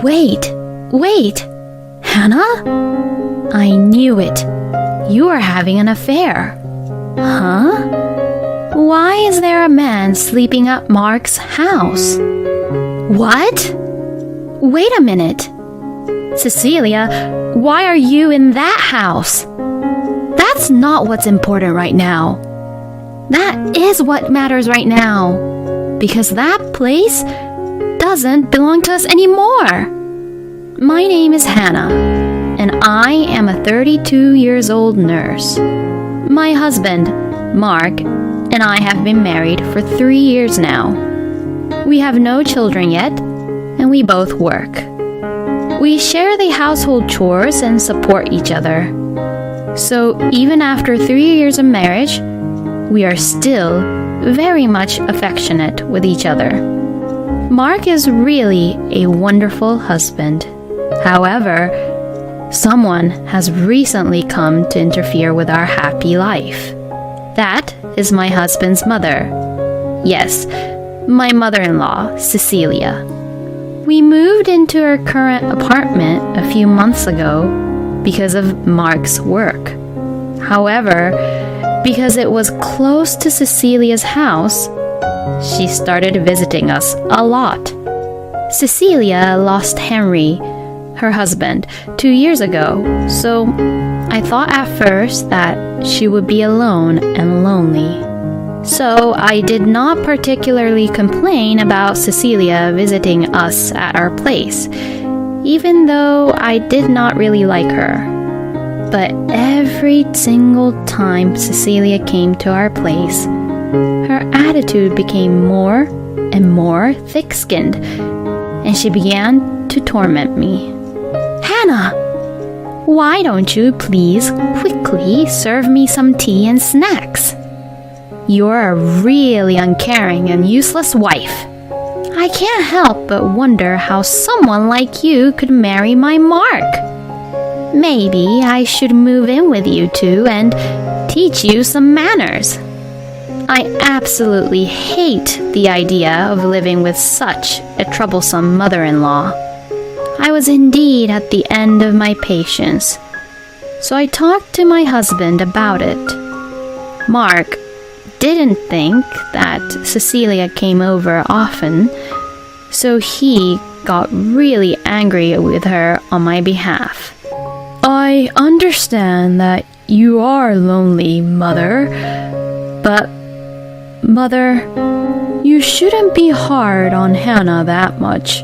Wait! Hannah? I knew it. You are having an affair. Huh? Why is there a man sleeping at Mark's house? What? Wait a minute. Cecilia, why are you in that house? That's not what's important right now. That is what matters right now. Because that place doesn't belong to us anymore. My name is Hannah, and I am a 32 years old nurse. My husband, Mark, and I have been married for 3 years now. We have no children yet, and we both work. We share the household chores and support each other. So even after 3 years of marriage, we are still very much affectionate with each other. Mark is really a wonderful husband. However, someone has recently come to interfere with our happy life. That is my husband's mother. Yes, my mother-in-law, Cecilia. We moved into our current apartment a few months ago because of Mark's work. However, because it was close to Cecilia's house, she started visiting us a lot. Cecilia lost Henry, her husband, 2 years ago, so I thought at first that she would be alone and lonely. So I did not particularly complain about Cecilia visiting us at our place, even though I did not really like her. But every single time Cecilia came to our place, her attitude became more and more thick-skinned, and she began to torment me. Hannah, why don't you please quickly serve me some tea and snacks? You're a really uncaring and useless wife. I can't help but wonder how someone like you could marry my Mark. Maybe I should move in with you two and teach you some manners. I absolutely hate the idea of living with such a troublesome mother-in-law. I was indeed at the end of my patience, so I talked to my husband about it. Mark didn't think that Cecilia came over often, so he got really angry with her on my behalf. I understand that you are lonely, Mother, but Mother, you shouldn't be hard on Hannah that much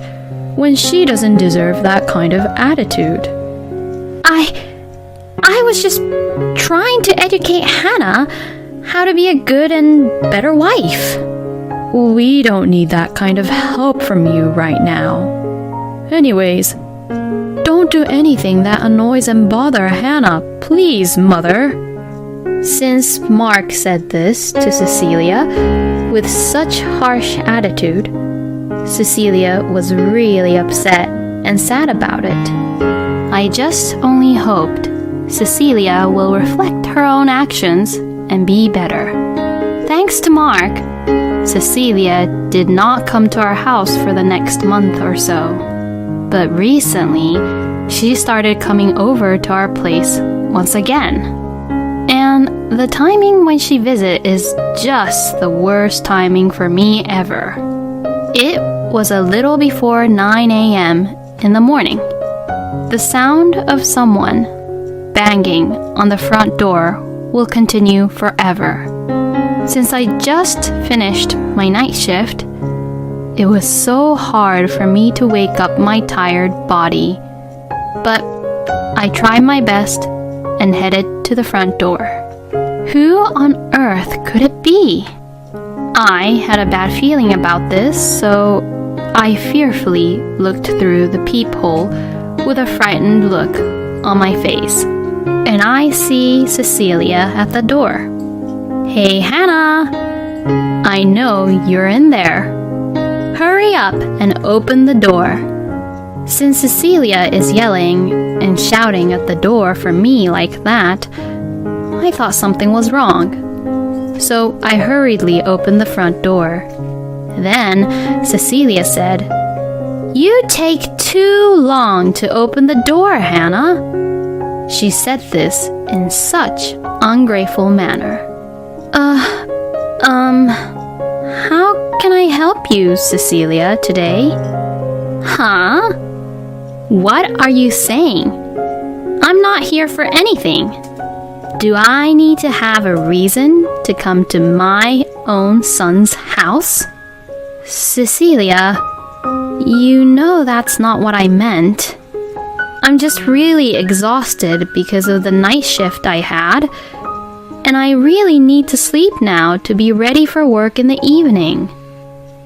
when she doesn't deserve that kind of attitude. I was just trying to educate Hannah how to be a good and better wife. We don't need that kind of help from you right now. Anyways, don't do anything that annoys and bother Hannah, please, Mother. Since Mark said this to Cecilia with such harsh attitude, Cecilia was really upset and sad about it. I just only hoped Cecilia will reflect her own actions and be better. Thanks to Mark, Cecilia did not come to our house for the next month or so. But recently, she started coming over to our place once again. And the timing when she visits is just the worst timing for me ever. It was a little before 9 a.m. in the morning. The sound of someone banging on the front door will continue forever. Since I just finished my night shift, it was so hard for me to wake up my tired body. But I tried my best and headed to the front door. Who on earth could it be? I had a bad feeling about this, so I fearfully looked through the peephole with a frightened look on my face. And I see Cecilia at the door. Hey, Hannah! I know you're in there. Hurry up and open the door. Since Cecilia is yelling and shouting at the door for me like that, I thought something was wrong. So I hurriedly opened the front door. Then Cecilia said, You take too long to open the door, Hannah. She said this in such ungrateful manner. How can I help you, Cecilia, today? Huh? What are you saying? I'm not here for anything. Do I need to have a reason to come to my own son's house? Cecilia, you know that's not what I meant. I'm just really exhausted because of the night shift I had, and I really need to sleep now to be ready for work in the evening.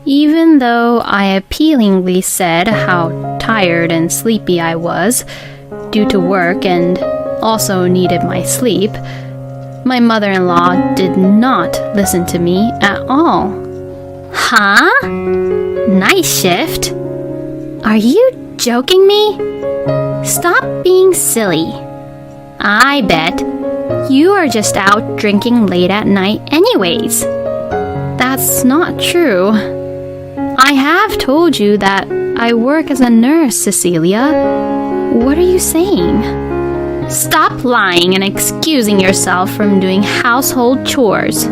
Even though I appealingly said how tired and sleepy I was due to work and also needed my sleep, my mother-in-law did not listen to me at all. Huh? Night shift? Are you joking me? Stop being silly. I bet you are just out drinking late at night anyways. That's not true. I have told you that I work as a nurse, Cecilia. What are you saying? Stop lying and excusing yourself from doing household chores.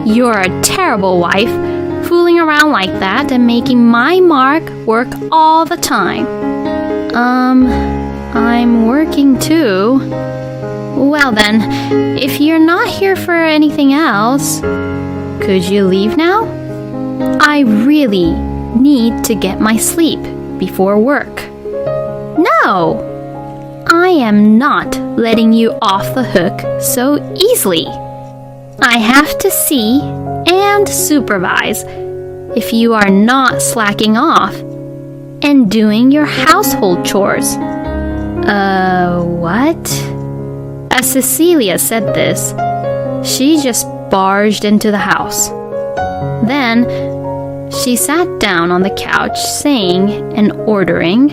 You're a terrible wife, fooling around like that and making my Mark work all the time. I'm working too. Well then, if you're not here for anything else, could you leave now? I really need to get my sleep before work. No! I am not letting you off the hook so easily. I have to see and supervise if you are not slacking off and doing your household chores. What? As Cecilia said this, she just barged into the house. Then, she sat down on the couch saying and ordering,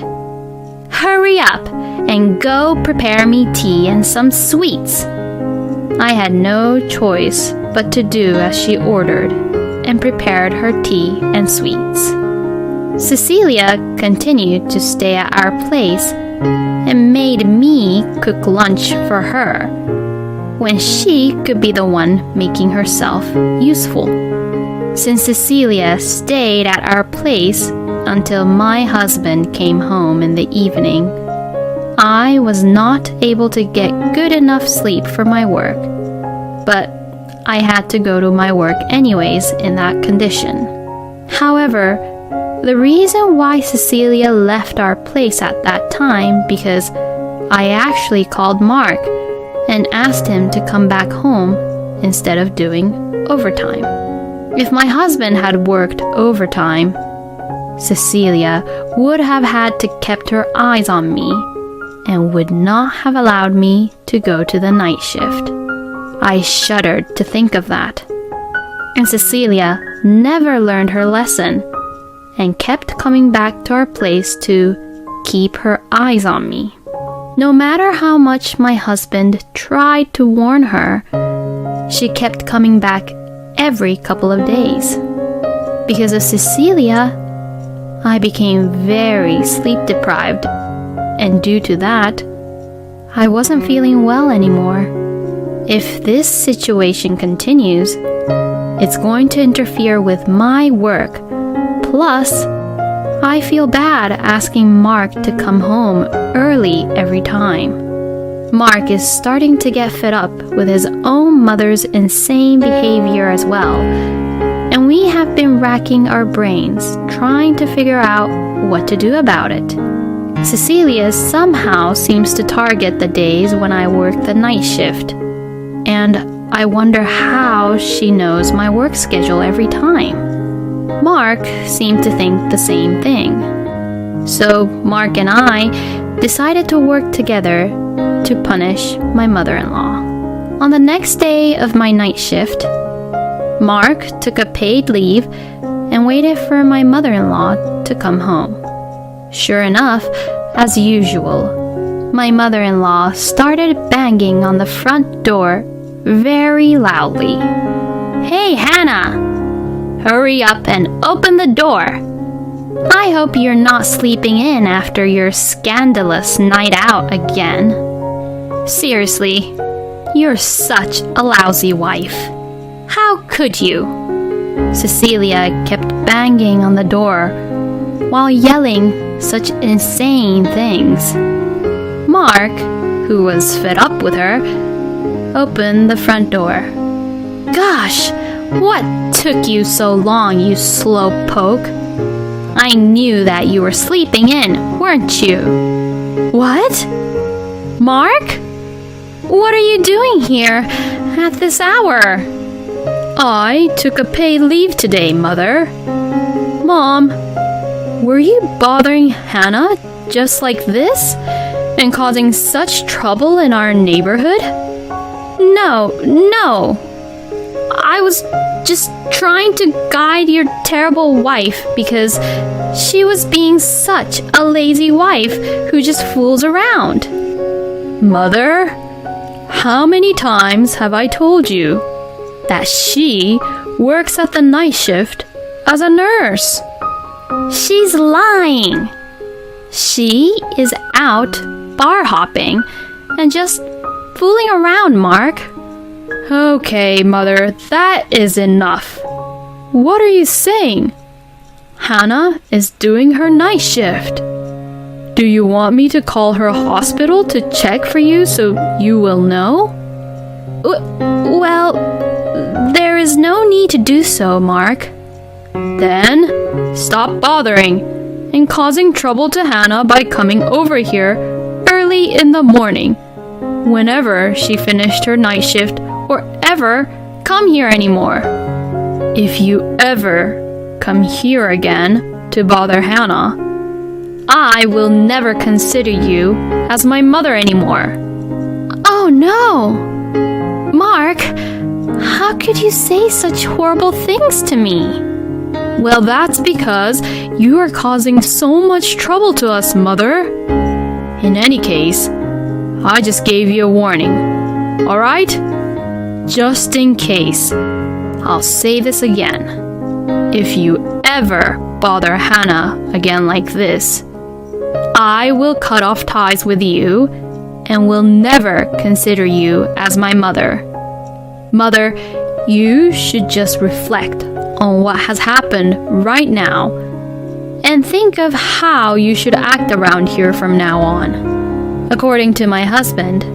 "Hurry up and go prepare me tea and some sweets." I had no choice but to do as she ordered and prepared her tea and sweets. Cecilia continued to stay at our place and made me cook lunch for her when she could be the one making herself useful. Since Cecilia stayed at our place until my husband came home in the evening, I was not able to get good enough sleep for my work, but I had to go to my work anyways in that condition. However, the reason why Cecilia left our place at that time because I actually called Mark and asked him to come back home instead of doing overtime. If my husband had worked overtime, Cecilia would have had to kept her eyes on me and would not have allowed me to go to the night shift. I shuddered to think of that. And Cecilia never learned her lesson and kept coming back to our place to keep her eyes on me. No matter how much my husband tried to warn her, she kept coming back every couple of days. Because of Cecilia, I became very sleep deprived, and due to that, I wasn't feeling well anymore. If this situation continues, it's going to interfere with my work. Plus, I feel bad asking Mark to come home early every time. Mark is starting to get fed up with his own mother's insane behavior as well, and we have been racking our brains trying to figure out what to do about it. Cecilia somehow seems to target the days when I work the night shift, and I wonder how she knows my work schedule every time. Mark seemed to think the same thing. So Mark and I decided to work together to punish my mother-in-law. On the next day of my night shift, Mark took a paid leave and waited for my mother-in-law to come home. Sure enough, as usual, my mother-in-law started banging on the front door very loudly. "Hey, Hannah! Hurry up and open the door! I hope you're not sleeping in after your scandalous night out again. Seriously, you're such a lousy wife. How could you? Cecilia kept banging on the door while yelling such insane things. Mark, who was fed up with her, opened the front door. Gosh, what took you so long, you slowpoke? I knew that you were sleeping in, weren't you? What? Mark? What are you doing here at this hour? I took a paid leave today, Mother. Mom, were you bothering Hannah just like this and causing such trouble in our neighborhood? No. I was just trying to guide your terrible wife because she was being such a lazy wife who just fools around. Mother, how many times have I told you that she works at the night shift as a nurse? She's lying. She is out bar hopping and just fooling around, Mark. Okay, Mother, that is enough. What are you saying? Hannah is doing her night shift. Do you want me to call her hospital to check for you so you will know? Well, there is no need to do so, Mark. Then, stop bothering and causing trouble to Hannah by coming over here early in the morning, whenever she finished her night shift, or ever come here anymore. If you ever come here again to bother Hannah, I will never consider you as my mother anymore. Oh no! Mark, how could you say such horrible things to me? Well, that's because you are causing so much trouble to us, Mother. In any case, I just gave you a warning, alright? Just in case, I'll say this again. If you ever bother Hannah again like this, I will cut off ties with you and will never consider you as my mother. Mother, you should just reflect on what has happened right now and think of how you should act around here from now on. According to my husband,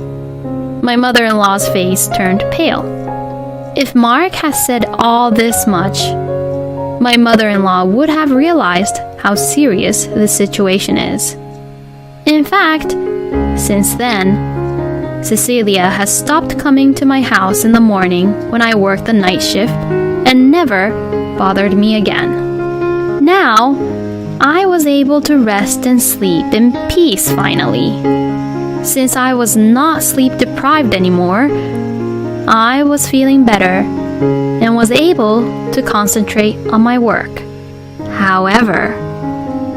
my mother-in-law's face turned pale. If Mark has said all this much, my mother-in-law would have realized how serious the situation is. In fact, since then, Cecilia has stopped coming to my house in the morning when I work the night shift and never bothered me again. Now, I was able to rest and sleep in peace finally. Since I was not sleep deprived anymore, I was feeling better and was able to concentrate on my work. However,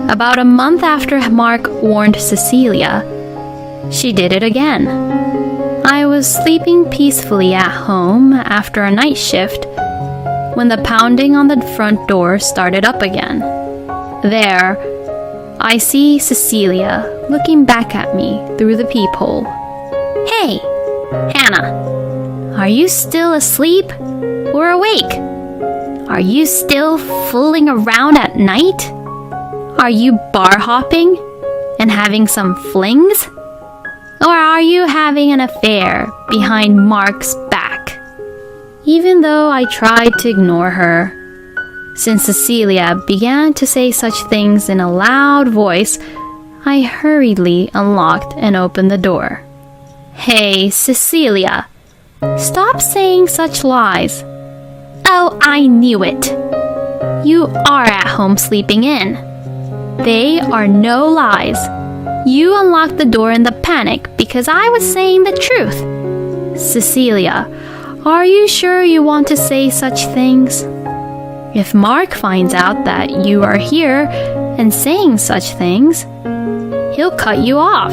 about a month after Mark warned Cecilia, she did it again. I was sleeping peacefully at home after a night shift when the pounding on the front door started up again. There, I see Cecilia looking back at me through the peephole. Hey, Hannah, are you still asleep or awake? Are you still fooling around at night? Are you bar hopping and having some flings? Or are you having an affair behind Mark's back? Even though I tried to ignore her, since Cecilia began to say such things in a loud voice, I hurriedly unlocked and opened the door. Hey, Cecilia, stop saying such lies. Oh, I knew it. You are at home sleeping in. They are no lies. You unlocked the door in the panic because I was saying the truth. Cecilia, are you sure you want to say such things? If Mark finds out that you are here and saying such things, he'll cut you off.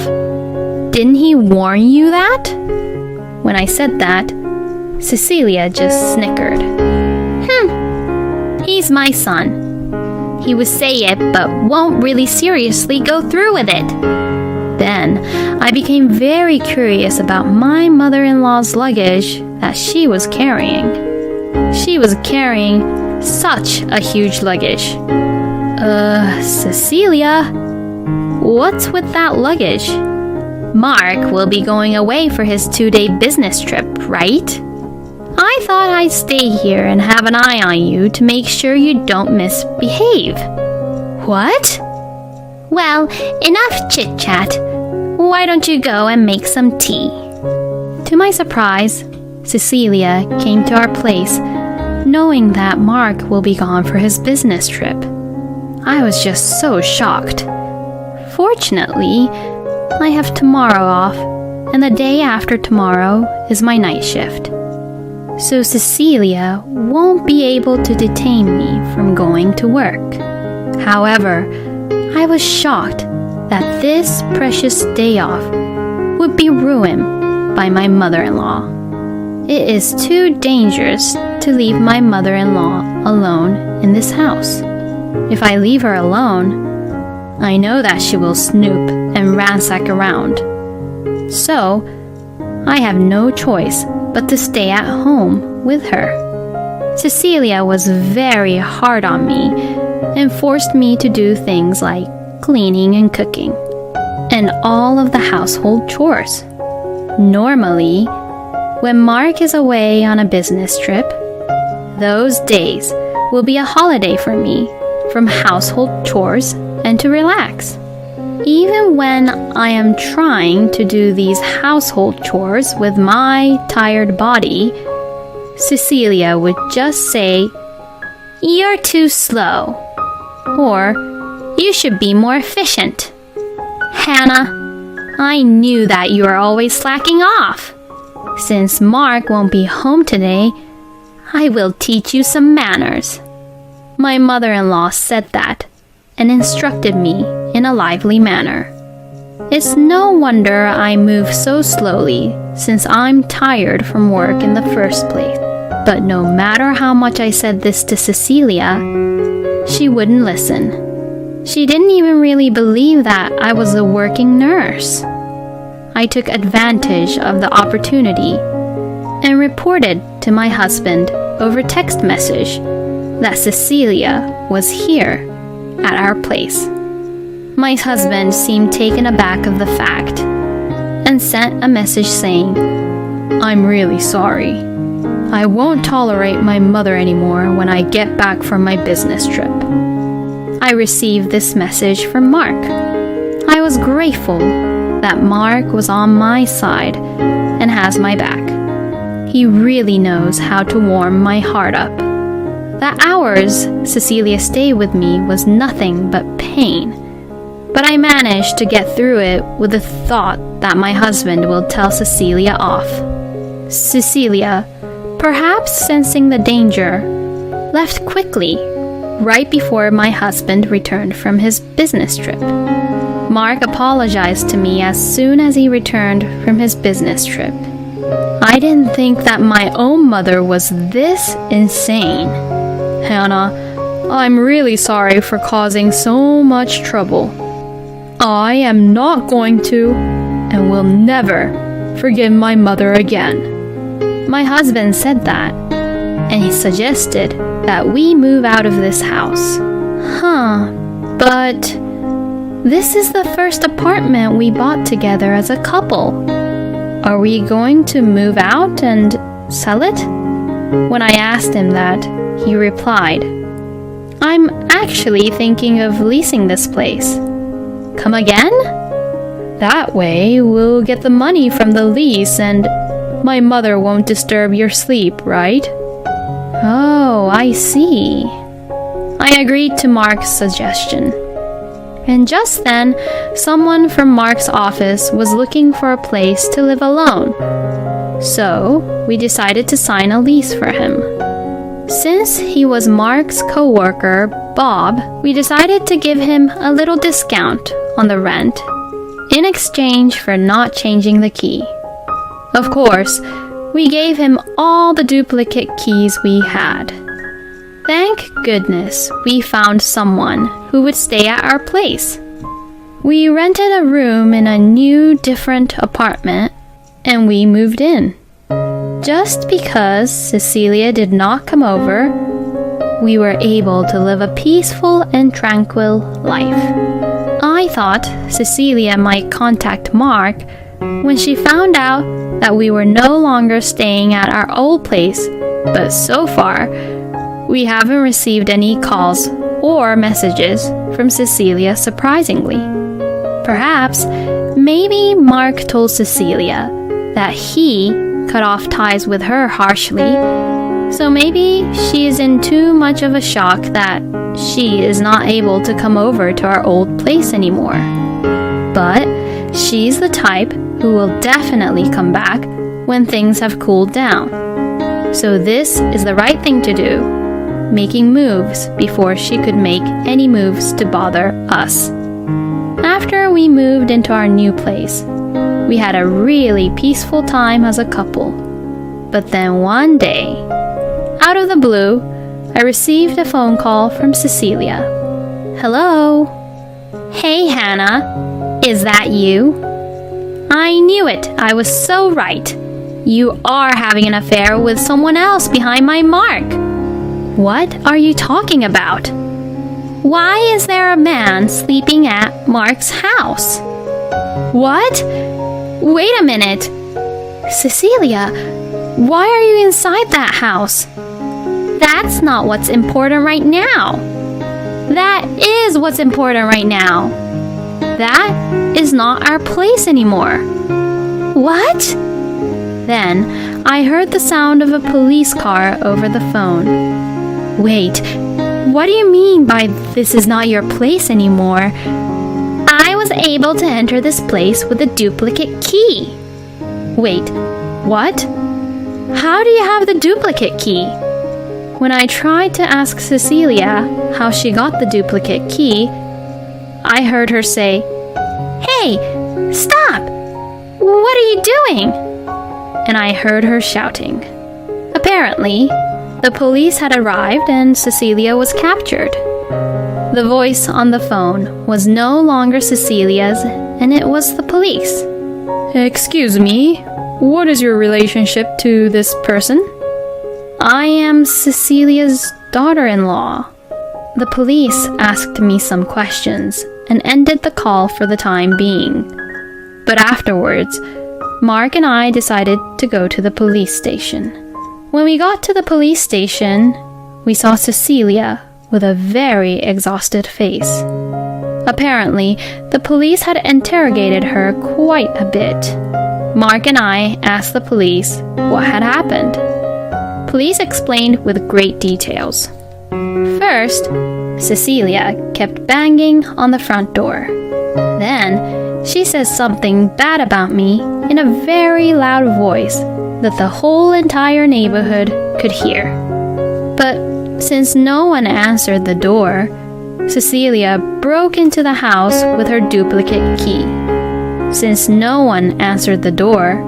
Didn't he warn you that? When I said that, Cecilia just snickered. He's my son. he would say it but won't really seriously go through with it. Then I became very curious about my mother-in-law's luggage that she was carrying. She was carrying such a huge luggage. Cecilia, what's with that luggage? Mark will be going away for his 2-day business trip, right? I thought I'd stay here and have an eye on you to make sure you don't misbehave. What? Well, enough chit-chat. Why don't you go and make some tea? To my surprise, Cecilia came to our place, knowing that Mark will be gone for his business trip. I was just so shocked. Fortunately, I have tomorrow off, and the day after tomorrow is my night shift. So Cecilia won't be able to detain me from going to work. However, I was shocked that this precious day off would be ruined by my mother-in-law. It is too dangerous to leave my mother-in-law alone in this house. If I leave her alone, I know that she will snoop and ransack around. So, I have no choice but to stay at home with her. Cecilia was very hard on me and forced me to do things like cleaning and cooking, and all of the household chores. Normally, when Mark is away on a business trip, those days will be a holiday for me from household chores and to relax. Even when I am trying to do these household chores with my tired body, Cecilia would just say, "You're too slow," or "You should be more efficient." Hannah, I knew that you are always slacking off. Since Mark won't be home today, I will teach you some manners. My mother-in-law said that and instructed me in a lively manner. It's no wonder I move so slowly since I'm tired from work in the first place. But no matter how much I said this to Cecilia, she wouldn't listen. She didn't even really believe that I was a working nurse. I took advantage of the opportunity and reported to my husband over text message that Cecilia was here at our place. My husband seemed taken aback of the fact and sent a message saying, "I'm really sorry. I won't tolerate my mother anymore when I get back from my business trip." I received this message from Mark. I was grateful that Mark was on my side and has my back. He really knows how to warm my heart up. The hours Cecilia stayed with me was nothing but pain, but I managed to get through it with the thought that my husband will tell Cecilia off. Cecilia, perhaps sensing the danger, left quickly right before my husband returned from his business trip. Mark apologized to me as soon as he returned from his business trip. I didn't think that my own mother was this insane. "Hannah, I'm really sorry for causing so much trouble. I am not going to and will never forgive my mother again." My husband said that, and he suggested that we move out of this house. But this is the first apartment we bought together as a couple. Are we going to move out and sell it? When I asked him that, he replied, "I'm actually thinking of leasing this place." "Come again?" "That way we'll get the money from the lease and my mother won't disturb your sleep, right?" "Oh, I see." I agreed to Mark's suggestion. And just then, someone from Mark's office was looking for a place to live alone. So, we decided to sign a lease for him. Since he was Mark's co-worker, Bob, we decided to give him a little discount on the rent in exchange for not changing the key. Of course, we gave him all the duplicate keys we had. Thank goodness we found someone who would stay at our place. We rented a room in a new, different apartment, and we moved in. Just because Cecilia did not come over, we were able to live a peaceful and tranquil life. I thought Cecilia might contact Mark when she found out that we were no longer staying at our old place, but so far, we haven't received any calls or messages from Cecilia, surprisingly. Perhaps, maybe Mark told Cecilia that he cut off ties with her harshly, so maybe she is in too much of a shock that she is not able to come over to our old place anymore. But she's the type who will definitely come back when things have cooled down. So this is the right thing to do, making moves before she could make any moves to bother us. After we moved into our new place, we had a really peaceful time as a couple. But then one day, out of the blue, I received a phone call from Cecilia. Hello? Hey, Hannah. Is that you? I knew it. I was so right. You are having an affair with someone else behind my Mark. What are you talking about? Why is there a man sleeping at Mark's house? What? Wait a minute. Cecilia, why are you inside that house? That's not what's important right now. That is what's important right now. That is not our place anymore. What? Then I heard the sound of a police car over the phone. Wait, what do you mean by this is not your place anymore? I was able to enter this place with a duplicate key. Wait, what? How do you have the duplicate key? When I tried to ask Cecilia how she got the duplicate key, I heard her say, "Hey, stop! What are you doing?" And I heard her shouting. Apparently, the police had arrived and Cecilia was captured. The voice on the phone was no longer Cecilia's, and it was the police. Excuse me, what is your relationship to this person? I am Cecilia's daughter-in-law. The police asked me some questions and ended the call for the time being. But afterwards, Mark and I decided to go to the police station. When we got to the police station, we saw Cecilia with a very exhausted face. Apparently, the police had interrogated her quite a bit. Mark and I asked the police what had happened. Police explained with great details. First, Cecilia kept banging on the front door. Then, she says something bad about me in a very loud voice that the whole entire neighborhood could hear. But since no one answered the door, Cecilia broke into the house with her duplicate key. Since no one answered the door,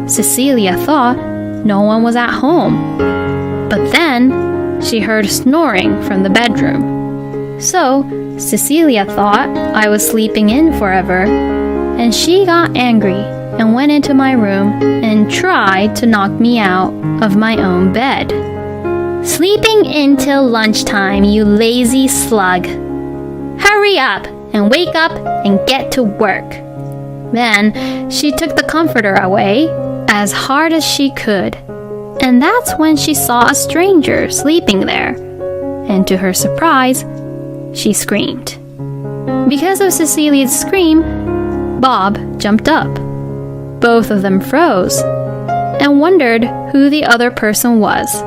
Cecilia thought no one was at home. But then she heard snoring from the bedroom. So Cecilia thought I was sleeping in forever, and she got angry and went into my room and tried to knock me out of my own bed. Sleeping in till lunchtime, you lazy slug. Hurry up and wake up and get to work. Then she took the comforter away as hard as she could, and that's when she saw a stranger sleeping there, and to her surprise, she screamed. Because of Cecilia's scream, Bob jumped up. Both of them froze and wondered who the other person was.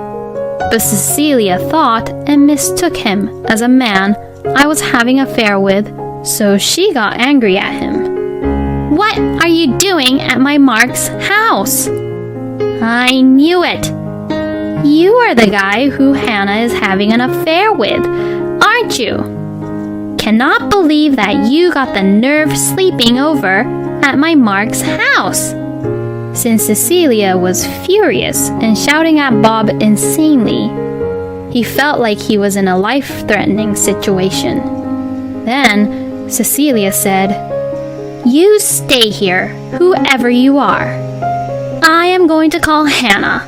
But Cecilia thought and mistook him as a man I was having an affair with, so she got angry at him. What are you doing at my Mark's house? I knew it. You are the guy who Hannah is having an affair with, aren't you? Cannot believe that you got the nerve sleeping over at my Mark's house. Since Cecilia was furious and shouting at Bob insanely, He felt like he was in a life-threatening situation. Then Cecilia said, "You stay here, whoever you are. I am going to call Hannah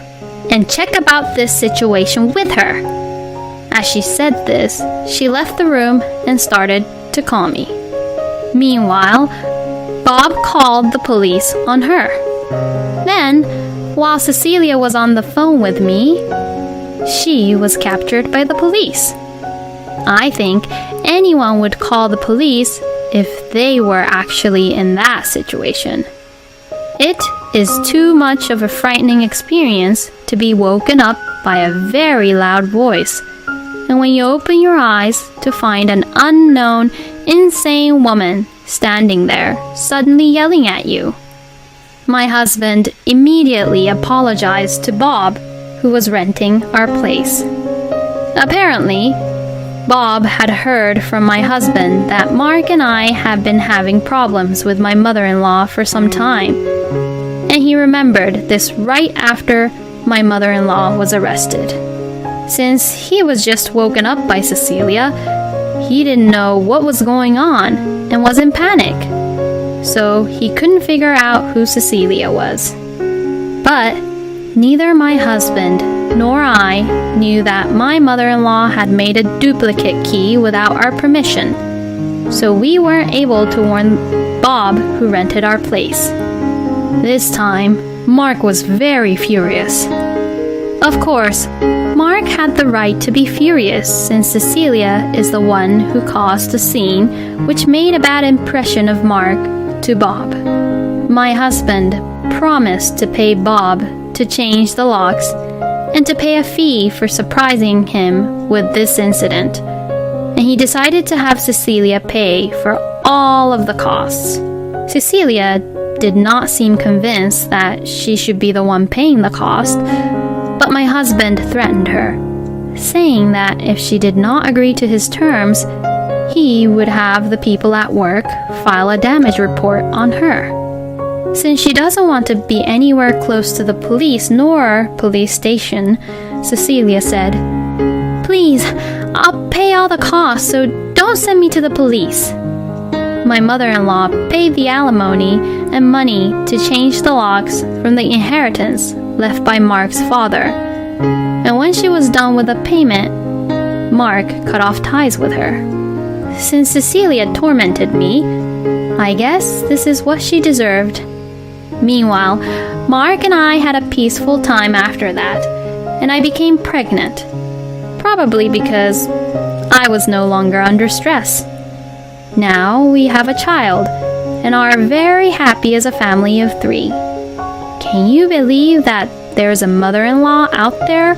and check about this situation with her." As she said this, she left the room and started to call me. Meanwhile, Bob called the police on her. Then, while Cecilia was on the phone with me, she was captured by the police. I think anyone would call the police if they were actually in that situation. It is too much of a frightening experience to be woken up by a very loud voice, and when you open your eyes to find an unknown, insane woman standing there, suddenly yelling at you. My husband immediately apologized to Bob, who was renting our place. Apparently, Bob had heard from my husband that Mark and I had been having problems with my mother-in-law for some time, and he remembered this right after my mother-in-law was arrested. Since he was just woken up by Cecilia, he didn't know what was going on and was in panic, so he couldn't figure out who Cecilia was. But neither my husband nor I knew that my mother-in-law had made a duplicate key without our permission, so we weren't able to warn Bob, who rented our place. This time, Mark was very furious. Of course, Mark had the right to be furious since Cecilia is the one who caused the scene, which made a bad impression of Mark to Bob. My husband promised to pay Bob to change the locks and to pay a fee for surprising him with this incident, and he decided to have Cecilia pay for all of the costs. Cecilia did not seem convinced that she should be the one paying the cost, but my husband threatened her, saying that if she did not agree to his terms, he would have the people at work file a damage report on her. Since she doesn't want to be anywhere close to the police nor police station, Cecilia said, "Please, I'll pay all the costs, so don't send me to the police." My mother-in-law paid the alimony and money to change the locks from the inheritance left by Mark's father. And when she was done with the payment, Mark cut off ties with her. Since Cecilia tormented me, I guess this is what she deserved. Meanwhile, Mark and I had a peaceful time after that, and I became pregnant. Probably because I was no longer under stress. Now we have a child and are very happy as a family of 3. Can you believe that there's a mother-in-law out there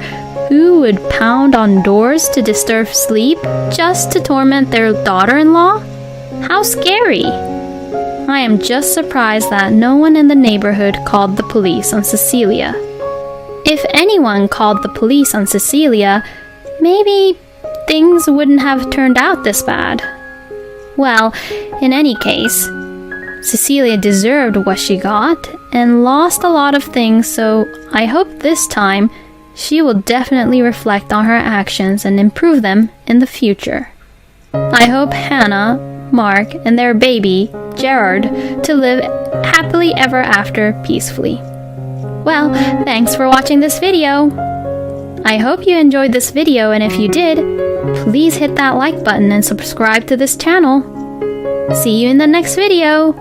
who would pound on doors to disturb sleep just to torment their daughter-in-law? How scary! I am just surprised that no one in the neighborhood called the police on Cecilia. If anyone called the police on Cecilia, maybe things wouldn't have turned out this bad. Well, in any case, Cecilia deserved what she got and lost a lot of things, so I hope this time she will definitely reflect on her actions and improve them in the future. I hope Hannah, Mark, and their baby, Gerard, to live happily ever after peacefully. Well, thanks for watching this video. I hope you enjoyed this video, and if you did, please hit that like button and subscribe to this channel. See you in the next video.